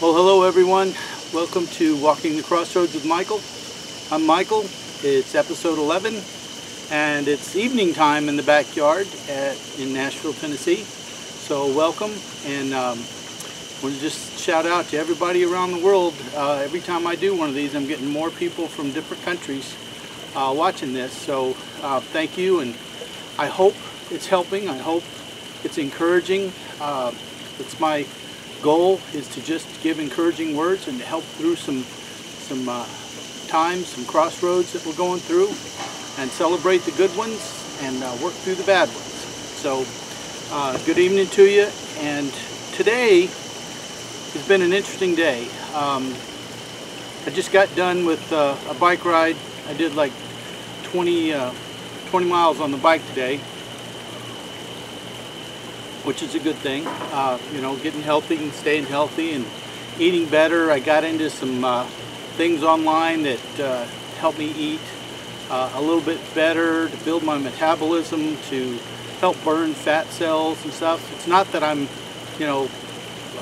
Well, hello everyone. Welcome to Walking the Crossroads with Michael. I'm Michael. It's episode 11 and it's evening time in the backyard in Nashville, Tennessee. So welcome, and I want to just shout out to everybody around the world. Every time I do one of these, I'm getting more people from different countries watching this. So thank you, and I hope it's helping. I hope it's encouraging. It's my goal is to just give encouraging words and to help through some times, some crossroads that we're going through, and celebrate the good ones and work through the bad ones. So good evening to you, and today has been an interesting day. I just got done with a bike ride. I did like 20 miles on the bike today, which is a good thing. You know, getting healthy and staying healthy and eating better. I got into some things online that help me eat a little bit better, to build my metabolism, to help burn fat cells and stuff. It's not that I'm, you know,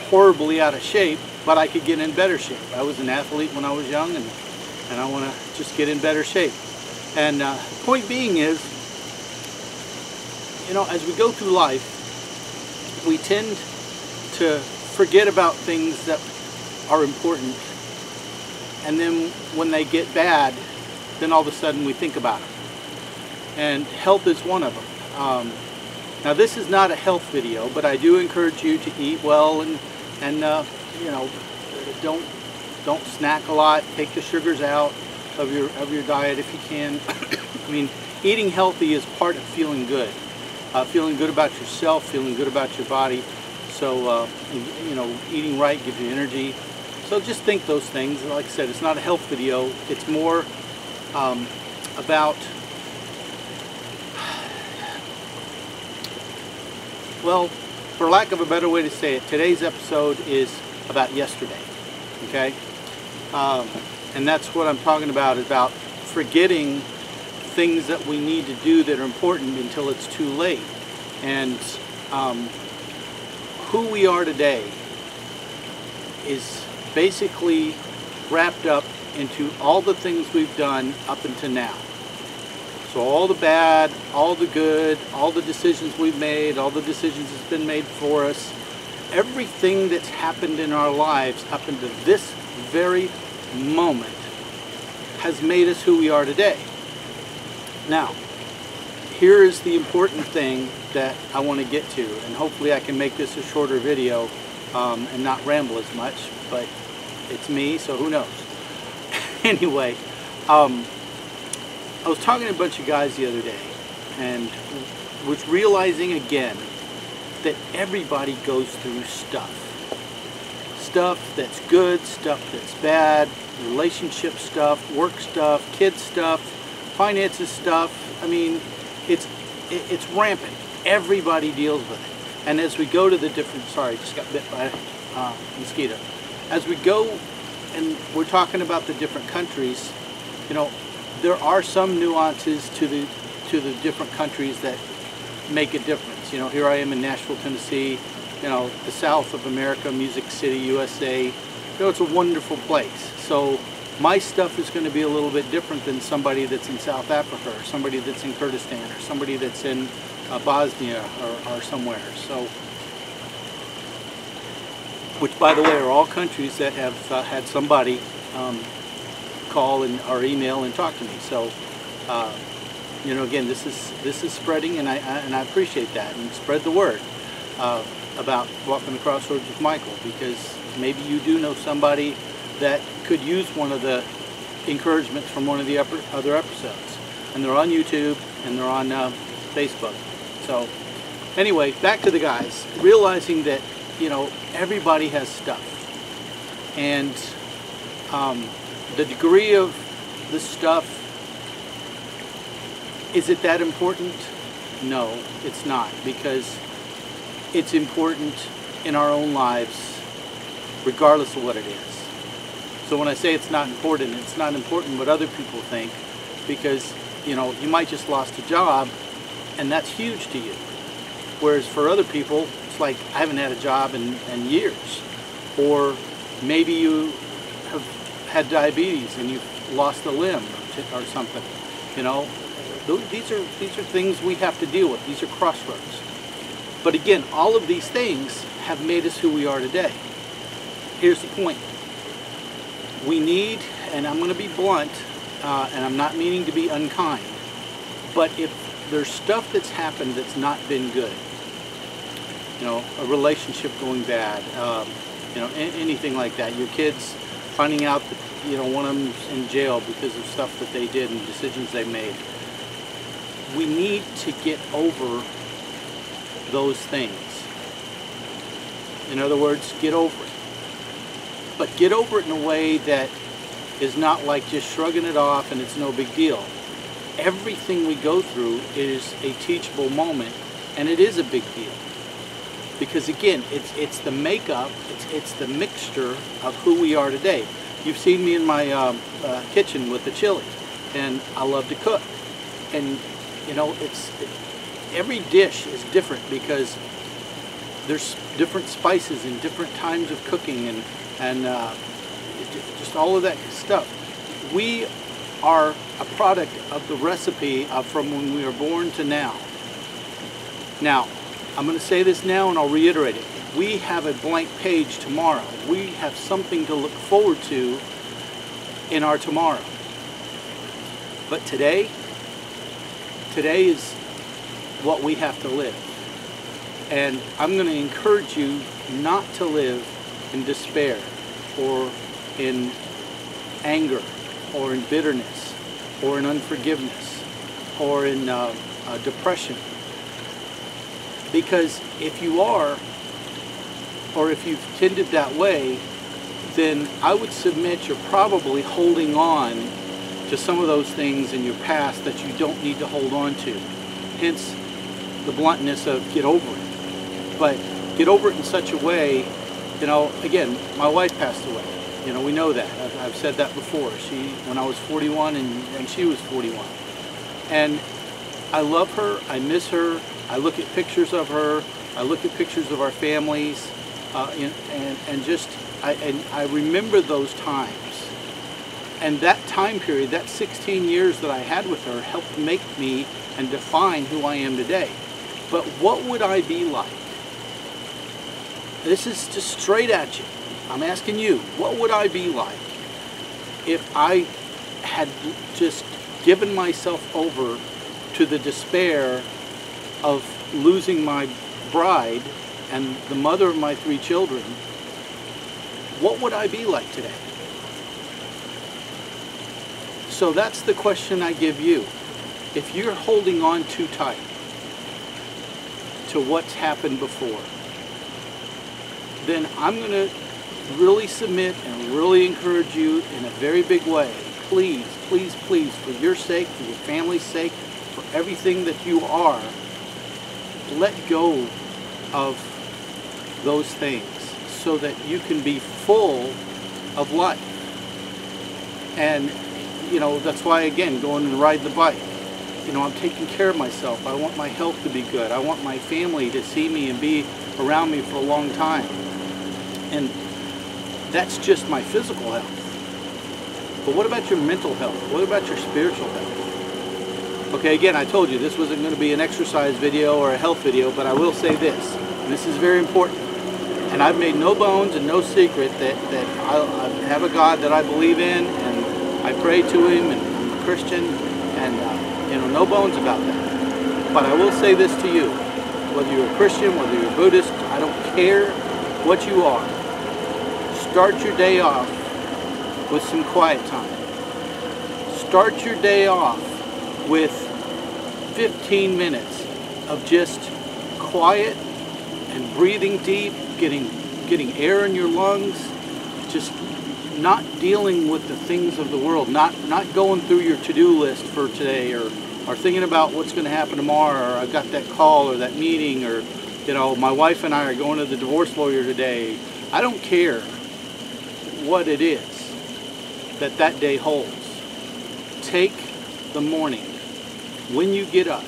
horribly out of shape, but I could get in better shape. I was an athlete when I was young, and I want to just get in better shape. And point being is, you know, as we go through life, we tend to forget about things that are important, and then when they get bad, then all of a sudden we think about them. And health is one of them. Now this is not a health video, but I do encourage you to eat well and you know, don't snack a lot. Take the sugars out of your diet if you can. I mean, eating healthy is part of feeling good. Feeling good about yourself, feeling good about your body. So, you know, eating right gives you energy. So just think those things. Like I said, it's not a health video. It's more about, well, for lack of a better way to say it, today's episode is about yesterday, okay? And that's what I'm talking about forgetting things that we need to do that are important until it's too late. And who we are today is basically wrapped up into all the things we've done up until now. So all the bad, all the good, all the decisions we've made, all the decisions that's been made for us, everything that's happened in our lives up until this very moment has made us who we are today. Now, here is the important thing that I want to get to, and hopefully I can make this a shorter video and not ramble as much, but it's me, so who knows. Anyway, I was talking to a bunch of guys the other day and was realizing again that everybody goes through stuff. Stuff that's good, stuff that's bad, relationship stuff, work stuff, kid stuff, finances stuff. I mean, it's rampant. Everybody deals with it. And as we go to the different, sorry, just got bit by a mosquito. As we go and we're talking about the different countries, you know, there are some nuances to the different countries that make a difference. You know, here I am in Nashville, Tennessee, you know, the South of America, Music City, USA. You know, it's a wonderful place. So my stuff is going to be a little bit different than somebody that's in South Africa, or somebody that's in Kurdistan, or somebody that's in Bosnia or somewhere. So, which, by the way, are all countries that have had somebody call or email and talk to me. So, you know, again, this is spreading, and I appreciate that, and spread the word about Walking the Crossroads with Michael, because maybe you do know somebody that could use one of the encouragements from one of the other episodes. And they're on YouTube and they're on Facebook. So anyway, back to the guys. Realizing that, you know, everybody has stuff. And the degree of the stuff, is it that important? No, it's not. Because it's important in our own lives regardless of what it is. So when I say it's not important what other people think, because, you know, you might just lost a job and that's huge to you. Whereas for other people, it's like, I haven't had a job in years. Or, Maybe you have had diabetes and you've lost a limb or something. You know, these are things we have to deal with. These are crossroads. But again, all of these things have made us who we are today. Here's the point. We need, and I'm going to be blunt, and I'm not meaning to be unkind, but if there's stuff that's happened that's not been good, you know, a relationship going bad, you know, anything like that, your kids finding out that, you know, one of them's in jail because of stuff that they did and decisions they made, we need to get over those things. In other words, get over it. But get over it in a way that is not like just shrugging it off and it's no big deal. Everything we go through is a teachable moment, and it is a big deal. Because again, it's the makeup, it's the mixture of who we are today. You've seen me in my kitchen with the chili, and I love to cook. And you know, every dish is different because there's different spices and different times of cooking and just all of that stuff. We are a product of the recipe from when we were born to now. Now, I'm going to say this now and I'll reiterate it. We have a blank page tomorrow. We have something to look forward to in our tomorrow. But today is what we have to live. And I'm going to encourage you not to live in despair or in anger or in bitterness or in unforgiveness or in depression. Because if you are, or if you've tended that way, then I would submit you're probably holding on to some of those things in your past that you don't need to hold on to. Hence the bluntness of get over it. But get over it in such a way, you know, again, my wife passed away. You know, we know that. I've said that before. When I was 41 and she was 41. And I love her, I miss her, I look at pictures of her, I look at pictures of our families, and I remember those times. And that time period, that 16 years that I had with her, helped make me and define who I am today. But what would I be like? This is just straight at you. I'm asking you, what would I be like if I had just given myself over to the despair of losing my bride and the mother of my 3 children? What would I be like today? So that's the question I give you. If you're holding on too tight to what's happened before, then I'm going to really submit and really encourage you in a very big way. Please, please, please, for your sake, for your family's sake, for everything that you are, let go of those things so that you can be full of life. And, you know, that's why, again, going and ride the bike. You know, I'm taking care of myself. I want my health to be good. I want my family to see me and be around me for a long time. And that's just my physical health. But what about your mental health? What about your spiritual health? Okay, again, I told you this wasn't going to be an exercise video or a health video, but I will say this, and this is very important. And I've made no bones and no secret that I have a God that I believe in, and I pray to Him, and I'm a Christian, and you know, no bones about that. But I will say this to you, whether you're a Christian, whether you're a Buddhist, I don't care what you are. Start your day off with some quiet time. Start your day off with 15 minutes of just quiet and breathing deep, getting air in your lungs, just not dealing with the things of the world, not going through your to-do list for today, or thinking about what's going to happen tomorrow, or I got that call or that meeting, or you know, my wife and I are going to the divorce lawyer today. I don't care what it is that day holds. Take the morning when you get up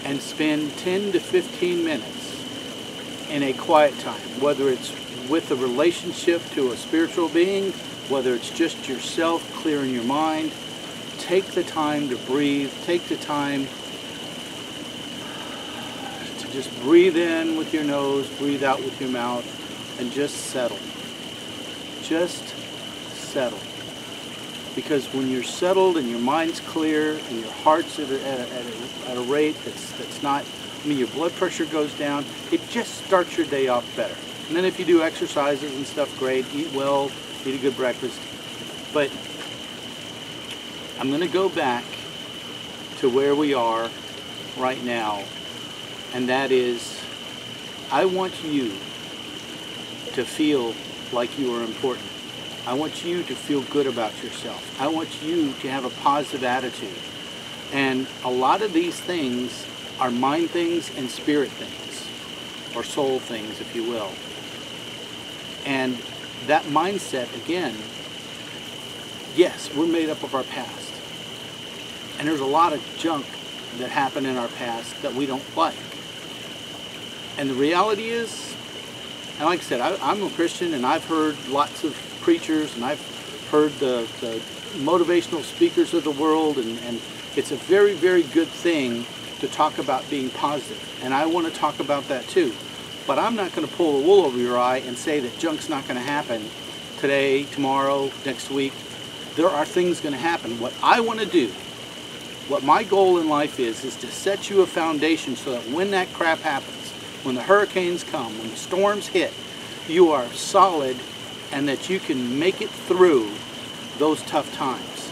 and spend 10 to 15 minutes in a quiet time, whether it's with a relationship to a spiritual being, whether it's just yourself clearing your mind, take the time to breathe. Take the time to just breathe in with your nose, breathe out with your mouth, and just settle. Just settle. Because when you're settled and your mind's clear and your heart's at a rate that's not, I mean, your blood pressure goes down, it just starts your day off better. And then if you do exercises and stuff, great. Eat well, eat a good breakfast. But I'm going to go back to where we are right now, and that is, I want you to feel like you are important. I want you to feel good about yourself. I want you to have a positive attitude. And a lot of these things are mind things and spirit things, or soul things, if you will. And that mindset, again, yes, we're made up of our past. And there's a lot of junk that happened in our past that we don't like. And the reality is, and like I said, I'm a Christian, and I've heard lots of preachers, and I've heard the motivational speakers of the world, and it's a very, very good thing to talk about being positive. And I want to talk about that too. But I'm not going to pull the wool over your eye and say that junk's not going to happen today, tomorrow, next week. There are things going to happen. What I want to do, what my goal in life is to set you a foundation so that when that crap happens, when the hurricanes come, when the storms hit, you are solid and that you can make it through those tough times.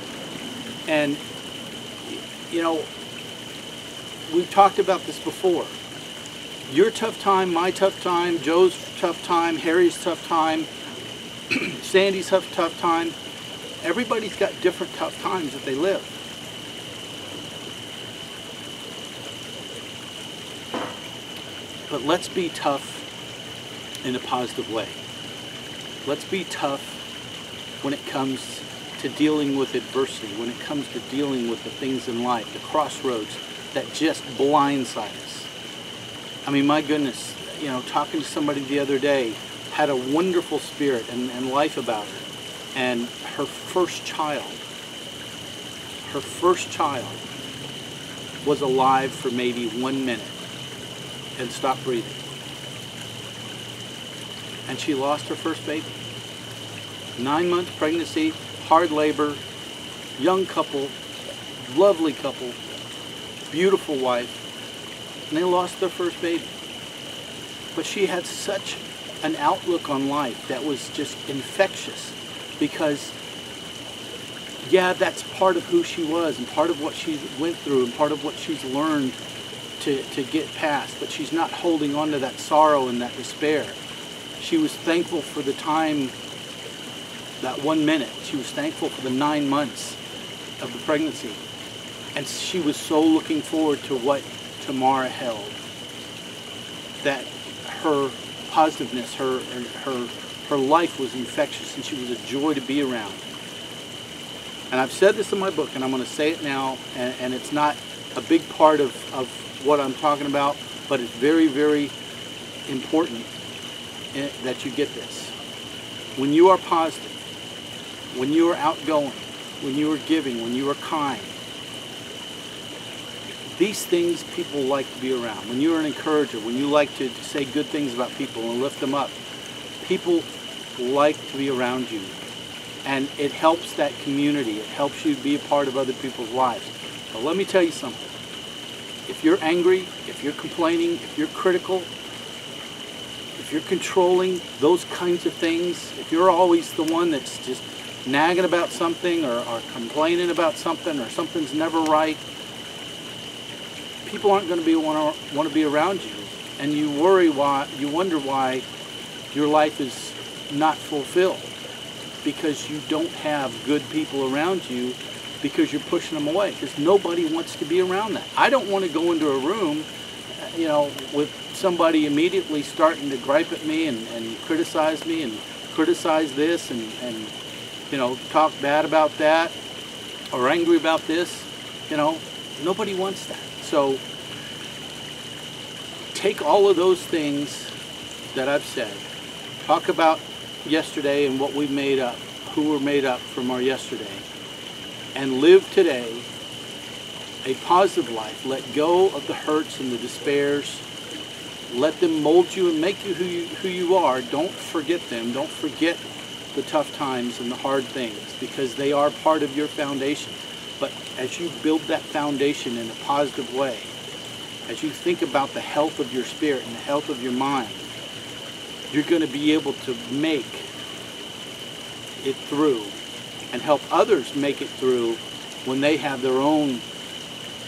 And, you know, we've talked about this before. Your tough time, my tough time, Joe's tough time, Harry's tough time, Sandy's tough time. Everybody's got different tough times that they live. But let's be tough in a positive way. Let's be tough when it comes to dealing with adversity, when it comes to dealing with the things in life, the crossroads that just blindside us. I mean, my goodness, you know, talking to somebody the other day, had a wonderful spirit and life about her. And her first child was alive for maybe 1 minute and stopped breathing. And she lost her first baby. 9-month pregnancy, hard labor, young couple, lovely couple, beautiful wife, and they lost their first baby. But she had such an outlook on life that was just infectious, because yeah, that's part of who she was and part of what she went through and part of what she's learned to get past, but she's not holding on to that sorrow and that despair. She was thankful for the time, that 1 minute. She was thankful for the 9 months of the pregnancy. And she was so looking forward to what tomorrow held, that her positiveness, her life was infectious, and she was a joy to be around. And I've said this in my book, and I'm going to say it now, and it's not a big part of what I'm talking about, but it's very, very important that you get this. When you are positive, when you are outgoing, when you are giving, when you are kind, these things people like to be around. When you're an encourager, when you like to say good things about people and lift them up, people like to be around you. And it helps that community. It helps you be a part of other people's lives. But let me tell you something. If you're angry, if you're complaining, if you're critical, if you're controlling, those kinds of things, if you're always the one that's just nagging about something or complaining about something, or something's never right, people aren't going to want to be around you, and you wonder why your life is not fulfilled, because you don't have good people around you, because you're pushing them away, because nobody wants to be around that. I don't want to go into a room, you know, with somebody immediately starting to gripe at me and criticize me and criticize this and you know, talk bad about that or angry about this. You know, nobody wants that. So take all of those things that I've said, Talk about yesterday and what we made up, who we're made up from our yesterday, and live today a positive life. Let go of the hurts and the despairs. Let them mold you and make you who you are. Don't forget them. Don't forget the tough times and the hard things, because they are part of your foundation. But as you build that foundation in a positive way, as you think about the health of your spirit and the health of your mind, you're going to be able to make it through and help others make it through when they have their own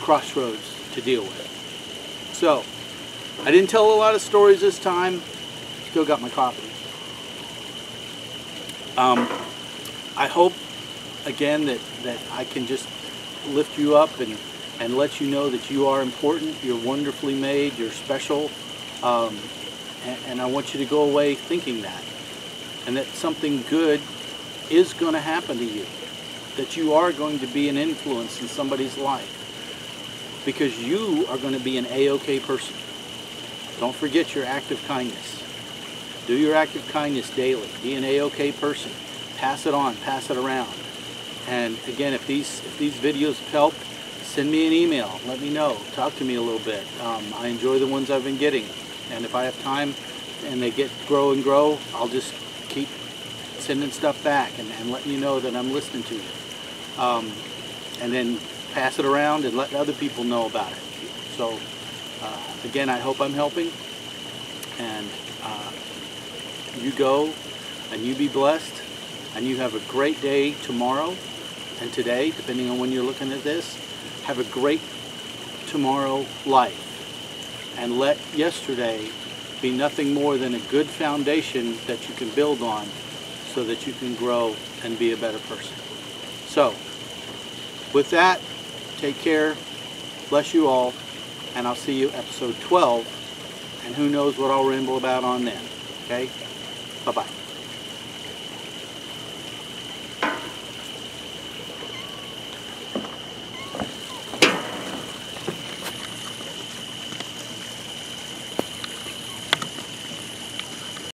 crossroads to deal with. So, I didn't tell a lot of stories this time. Still got my coffee. I hope, again, that I can just lift you up and let you know that you are important, you're wonderfully made, you're special, and I want you to go away thinking that, and that something good is going to happen to you, that you are going to be an influence in somebody's life, because you are going to be an A-OK person. Don't forget your act of kindness. Do your act of kindness daily. Be an A-OK person. Pass it on, pass it around. And again, if these videos have helped, send me an email. Let me know. Talk to me a little bit. I enjoy the ones I've been getting. And if I have time and they grow and grow, I'll just keep sending stuff back and letting you know that I'm listening to you. And then pass it around and let other people know about it. So again, I hope I'm helping. And you go and you be blessed. And you have a great day tomorrow and today, depending on when you're looking at this. Have a great tomorrow life. And let yesterday be nothing more than a good foundation that you can build on so that you can grow and be a better person. So, with that, take care. Bless you all. And I'll see you episode 12. And who knows what I'll ramble about on then. Okay? Bye-bye.